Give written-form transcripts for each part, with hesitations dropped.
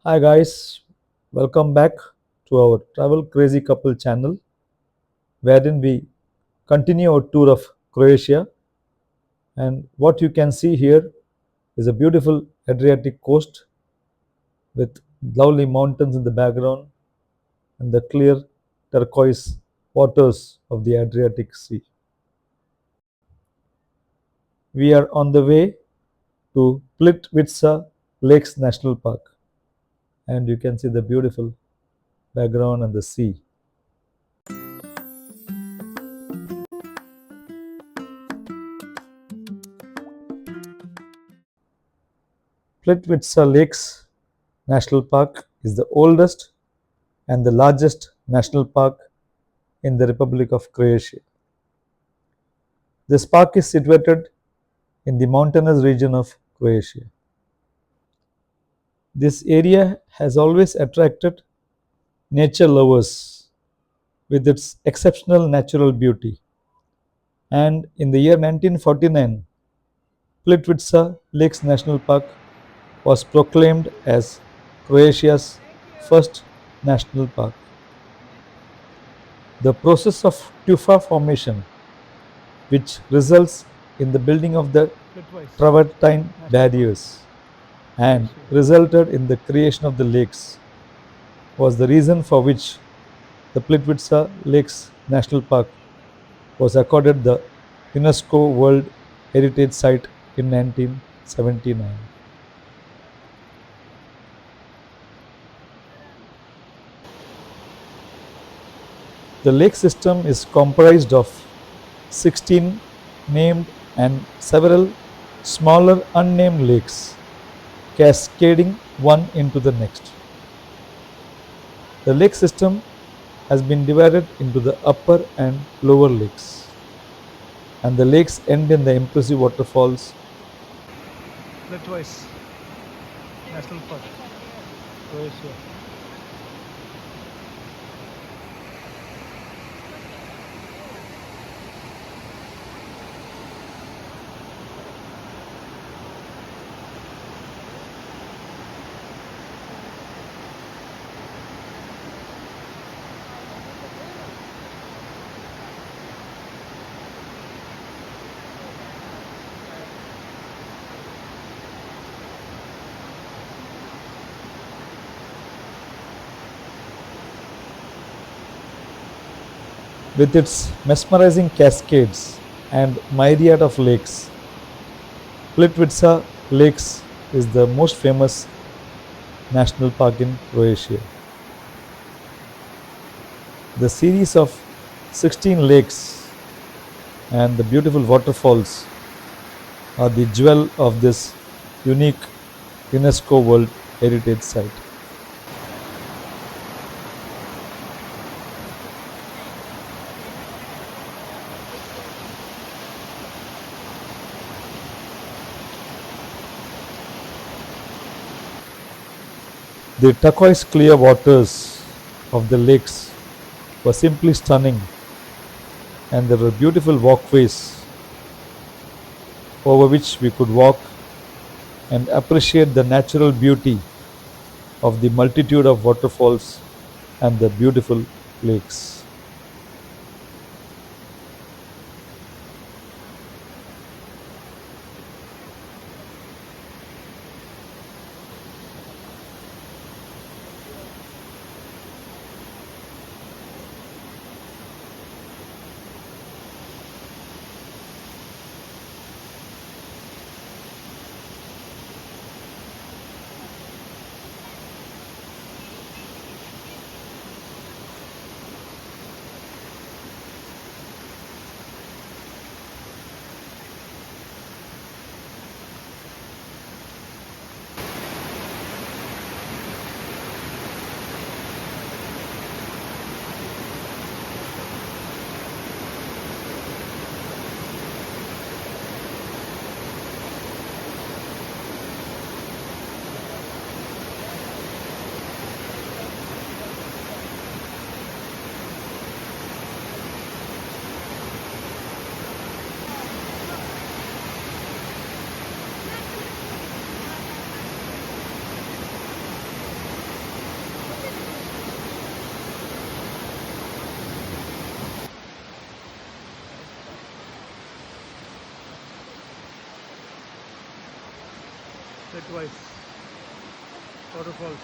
Hi guys, welcome back to our Travel Crazy Couple channel, wherein we continue our tour of Croatia. And what you can see here is a beautiful Adriatic coast with lovely mountains in the background and the clear turquoise waters of the Adriatic Sea. We are on the way to Plitvice Lakes National Park, and you can see the beautiful background and the sea. Plitvice Lakes National Park is the oldest and the largest national park in the Republic of Croatia. This park is situated in the mountainous region of Croatia. This area has always attracted nature lovers with its exceptional natural beauty. And in the year 1949, Plitvice Lakes National Park was proclaimed as Croatia's first national park. The process of tufa formation, which results in the building of the travertine barriers and resulted in the creation of the lakes, was the reason for which the Plitvice Lakes National Park was accorded the UNESCO World Heritage Site in 1979. The lake system is comprised of 16 named and several smaller unnamed lakes cascading one into the next. The lake system has been divided into the upper and lower lakes, and the lakes end in the impressive waterfalls. Litvice National Park, Croatia. With its mesmerizing cascades and myriad of lakes, Plitvice Lakes is the most famous national park in Croatia. The series of 16 lakes and the beautiful waterfalls are the jewel of this unique UNESCO World Heritage Site. The turquoise clear waters of the lakes were simply stunning, and there were beautiful walkways over which we could walk and appreciate the natural beauty of the multitude of waterfalls and the beautiful lakes. Litwise waterfalls,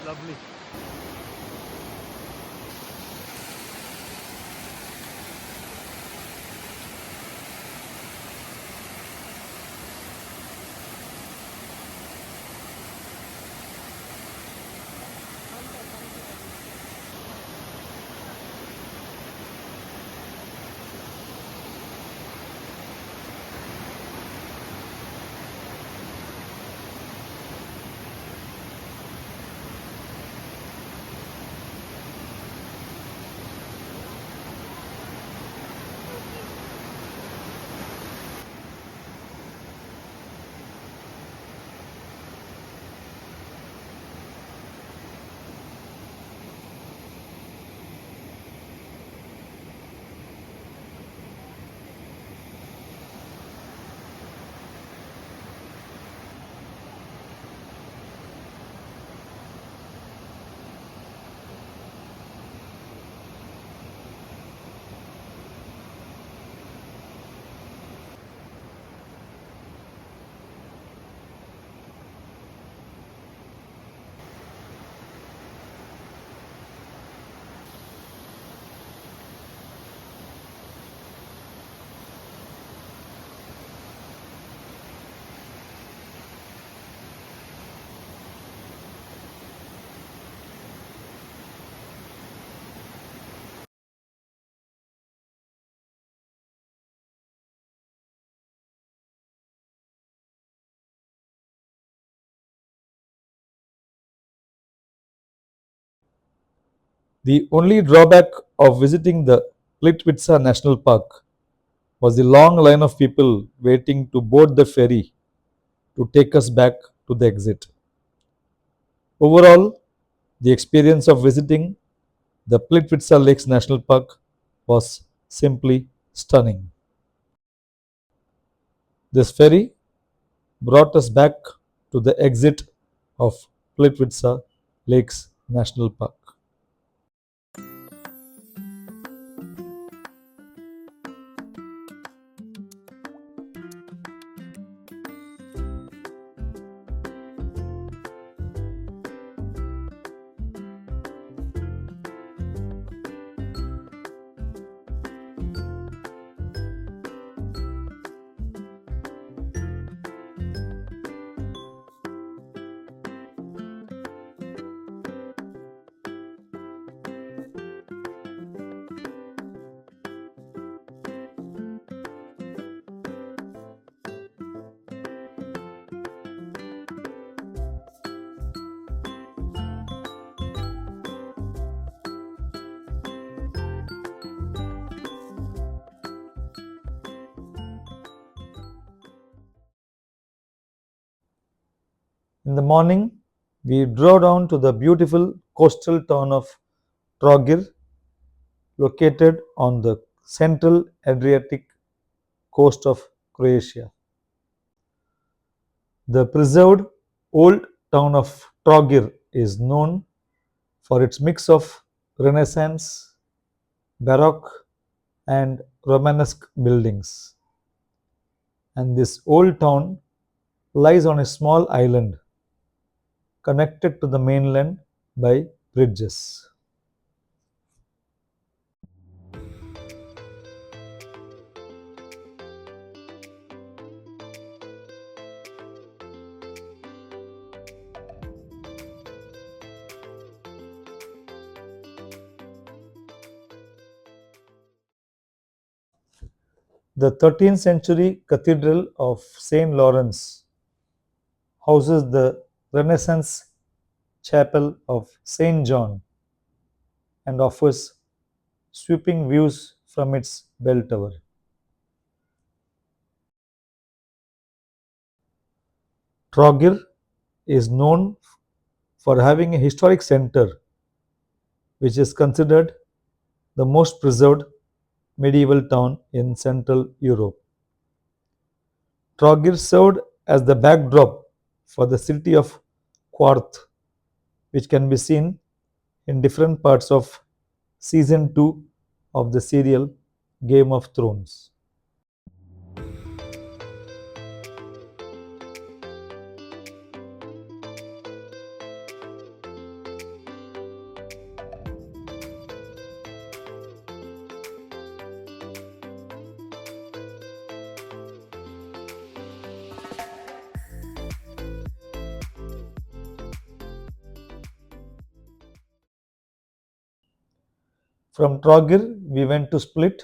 lovely. The only drawback of visiting the Plitvice National Park was the long line of people waiting to board the ferry to take us back to the exit. Overall, the experience of visiting the Plitvice Lakes National Park was simply stunning. This ferry brought us back to the exit of Plitvice Lakes National Park. In the morning, we drove down to the beautiful coastal town of Trogir, located on the central Adriatic coast of Croatia. The preserved old town of Trogir is known for its mix of Renaissance, Baroque, and Romanesque buildings. And this old town lies on a small island connected to the mainland by bridges. The 13th century Cathedral of St. Lawrence houses the Renaissance Chapel of St. John and offers sweeping views from its bell tower. Trogir is known for having a historic center which is considered the most preserved medieval town in Central Europe. Trogir served as the backdrop for the city of Quarth, which can be seen in different parts of season 2 of the serial Game of Thrones. From Trogir, we went to Split,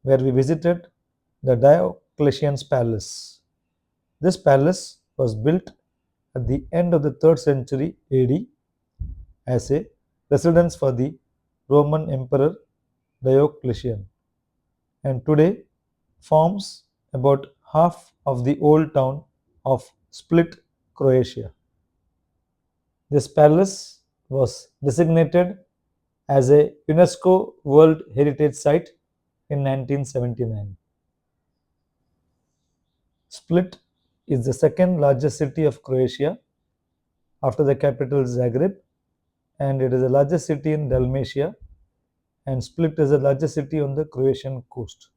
where we visited the Diocletian's palace. This palace was built at the end of the 3rd century AD as a residence for the Roman Emperor Diocletian, and today forms about half of the old town of Split, Croatia. This palace was designated as a UNESCO World Heritage Site in 1979. Split is the second largest city of Croatia after the capital Zagreb, and it is the largest city in Dalmatia, and Split is the largest city on the Croatian coast.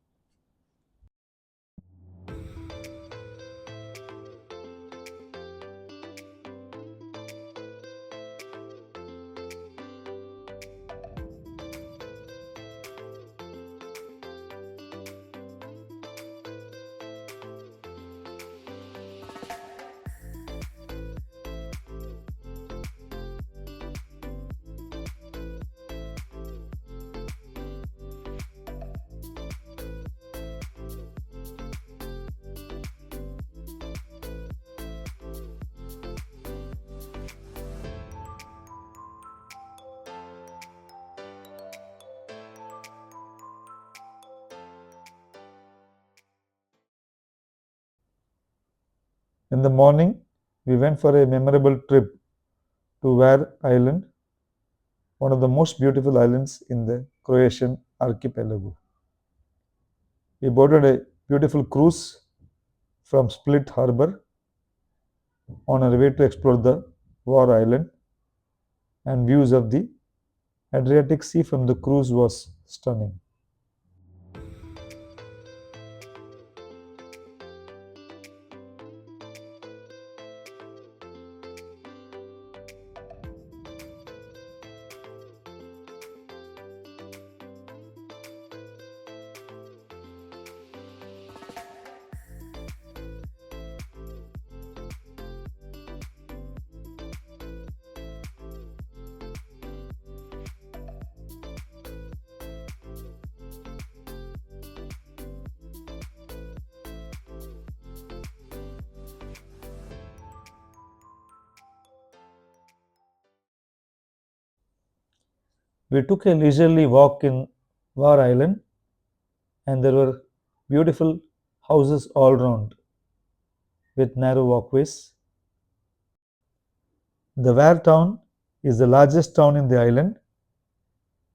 In the morning, we went for a memorable trip to Var Island, one of the most beautiful islands in the Croatian archipelago. We boarded a beautiful cruise from Split Harbor on our way to explore the Var Island, and views of the Adriatic Sea from the cruise was stunning. We took a leisurely walk in Var Island, and there were beautiful houses all round with narrow walkways. The Var town is the largest town in the island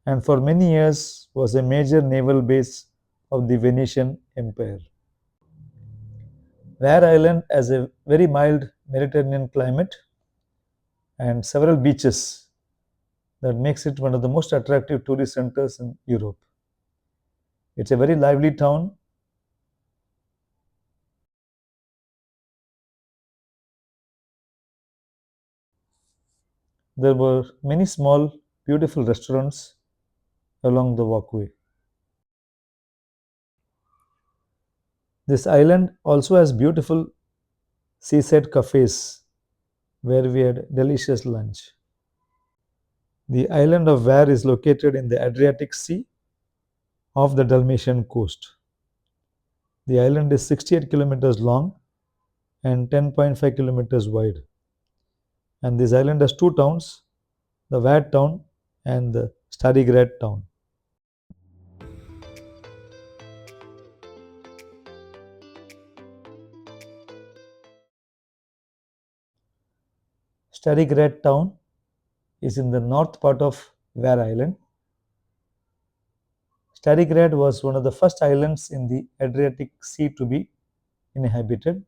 and for many years was a major naval base of the Venetian Empire. Var Island has a very mild Mediterranean climate and several beaches that makes it one of the most attractive tourist centers in Europe. It's a very lively town. There were many small, beautiful restaurants along the walkway. This island also has beautiful seaside cafes where we had delicious lunch. The island of Var is located in the Adriatic Sea off the Dalmatian coast. The island is 68 kilometers long and 10.5 kilometers wide. And this island has two towns, the Var town and the Starigrad town. Starigrad town is in the north part of Var Island. Starigrad was one of the first islands in the Adriatic Sea to be inhabited.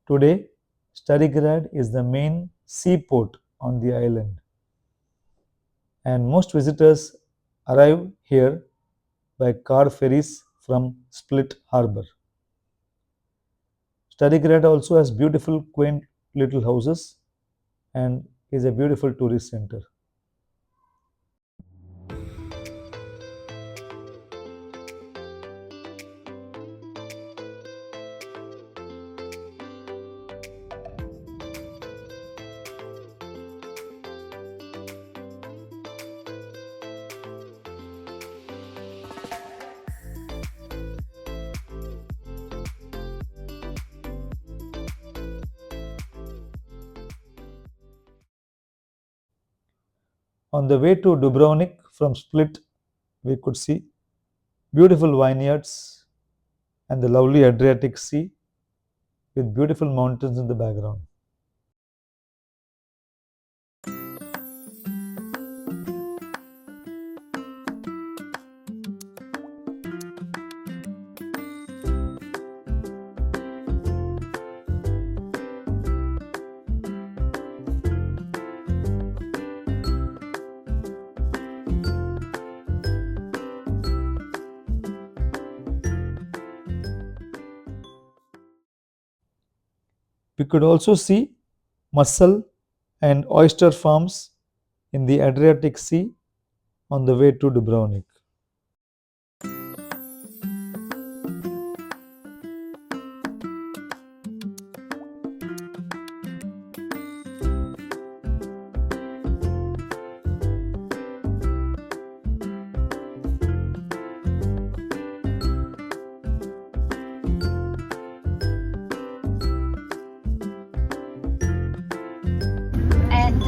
Today, Starigrad is the main seaport on the island, and most visitors arrive here by car ferries from Split Harbor. Starigrad also has beautiful, quaint little houses and is a beautiful tourist center. On the way to Dubrovnik from Split, we could see beautiful vineyards and the lovely Adriatic Sea with beautiful mountains in the background. We could also see mussel and oyster farms in the Adriatic Sea on the way to Dubrovnik.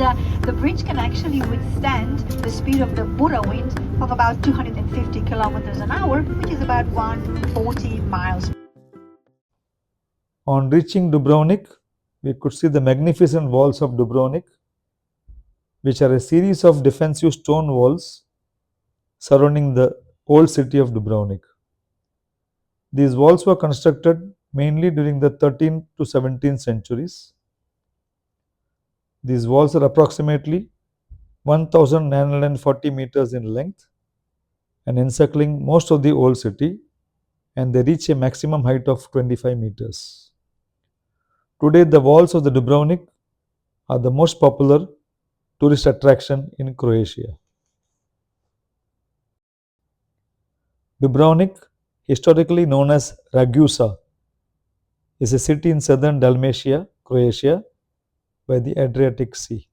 And the bridge can actually withstand the speed of the Bura wind of about 250 kilometers an hour, which is about 140 miles. On reaching Dubrovnik, we could see the magnificent walls of Dubrovnik, which are a series of defensive stone walls surrounding the old city of Dubrovnik. These walls were constructed mainly during the 13th to 17th centuries. These walls are approximately 1940 meters in length and encircling most of the old city, and they reach a maximum height of 25 meters. Today, the walls of the Dubrovnik are the most popular tourist attraction in Croatia. Dubrovnik, historically known as Ragusa, is a city in southern Dalmatia, Croatia, by the Adriatic Sea.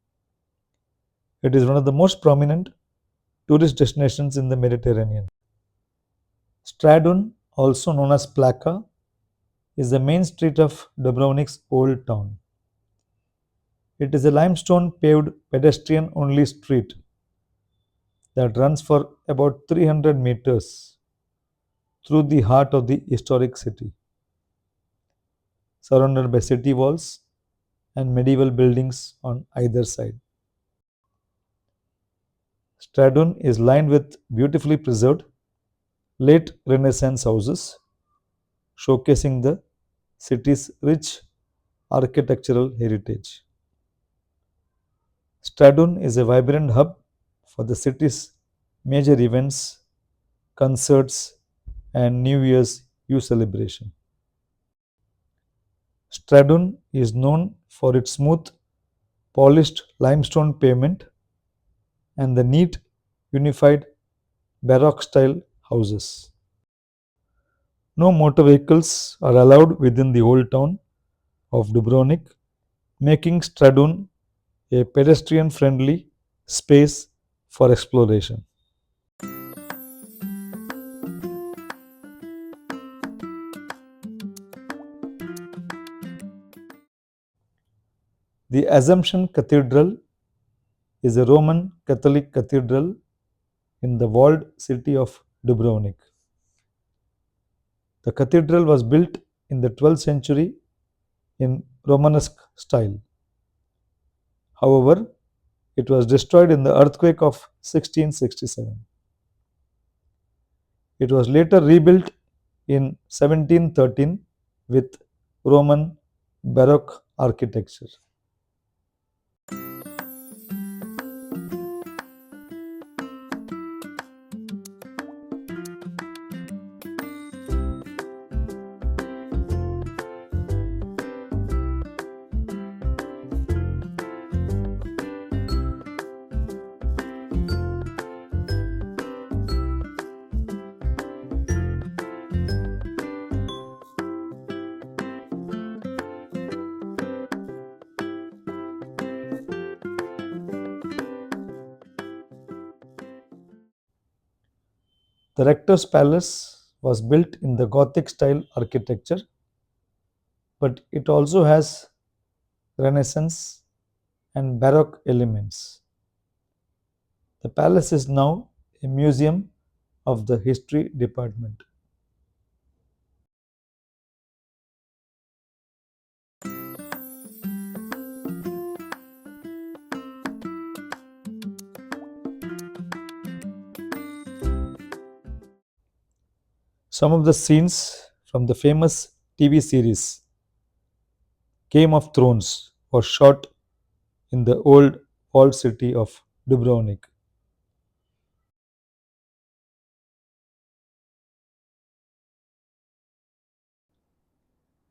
It is one of the most prominent tourist destinations in the Mediterranean. Stradun, also known as Plaka, is the main street of Dubrovnik's old town. It is a limestone paved pedestrian only street that runs for about 300 meters through the heart of the historic city, surrounded by city walls and medieval buildings on either side. Stradun is lined with beautifully preserved late Renaissance houses, showcasing the city's rich architectural heritage. Stradun is a vibrant hub for the city's major events, concerts, and New Year's Eve celebration. Stradun is known for its smooth, polished limestone pavement and the neat, unified Baroque style houses. No motor vehicles are allowed within the old town of Dubrovnik, making Stradun a pedestrian friendly space for exploration. The Assumption Cathedral is a Roman Catholic cathedral in the walled city of Dubrovnik. The cathedral was built in the 12th century in Romanesque style. However, it was destroyed in the earthquake of 1667. It was later rebuilt in 1713 with Roman Baroque architecture. The rector's palace was built in the Gothic style architecture, but it also has Renaissance and Baroque elements. The palace is now a museum of the history department. Some of the scenes from the famous TV series Game of Thrones were shot in the old walled city of Dubrovnik.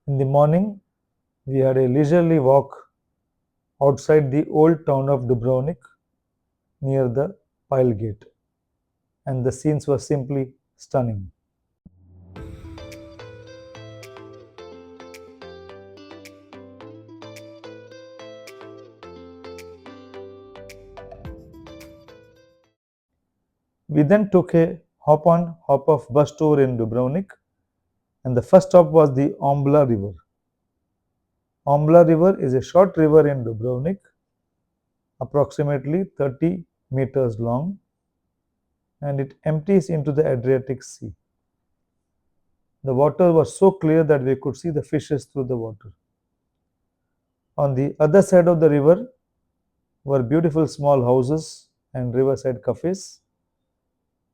In the morning, we had a leisurely walk outside the old town of Dubrovnik near the Pile Gate, and the scenes were simply stunning. We then took a hop on, hop off bus tour in Dubrovnik, and the first stop was the Ombla River. Ombla River is a short river in Dubrovnik, approximately 30 meters long, and it empties into the Adriatic Sea. The water was so clear that we could see the fishes through the water. On the other side of the river were beautiful small houses and riverside cafes,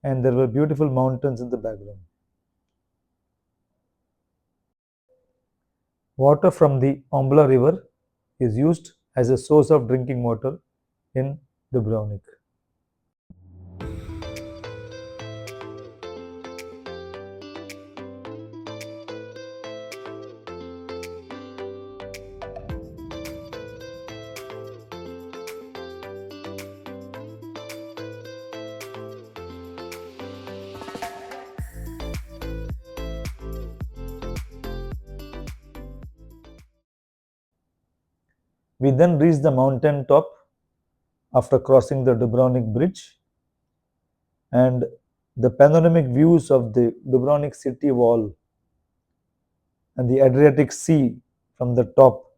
and there were beautiful mountains in the background. Water from the Ombla River is used as a source of drinking water in Dubrovnik. We then reached the mountain top after crossing the Dubrovnik Bridge, and the panoramic views of the Dubrovnik city wall and the Adriatic Sea from the top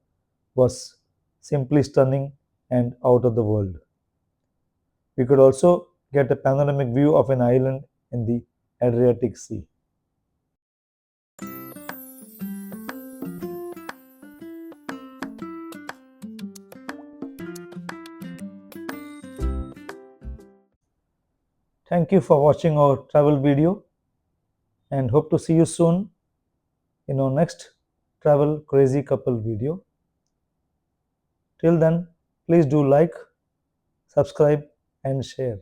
was simply stunning and out of the world. We could also get a panoramic view of an island in the Adriatic Sea. Thank you for watching our travel video and hope to see you soon in our next travel crazy couple video. Till then, please do like, subscribe and share.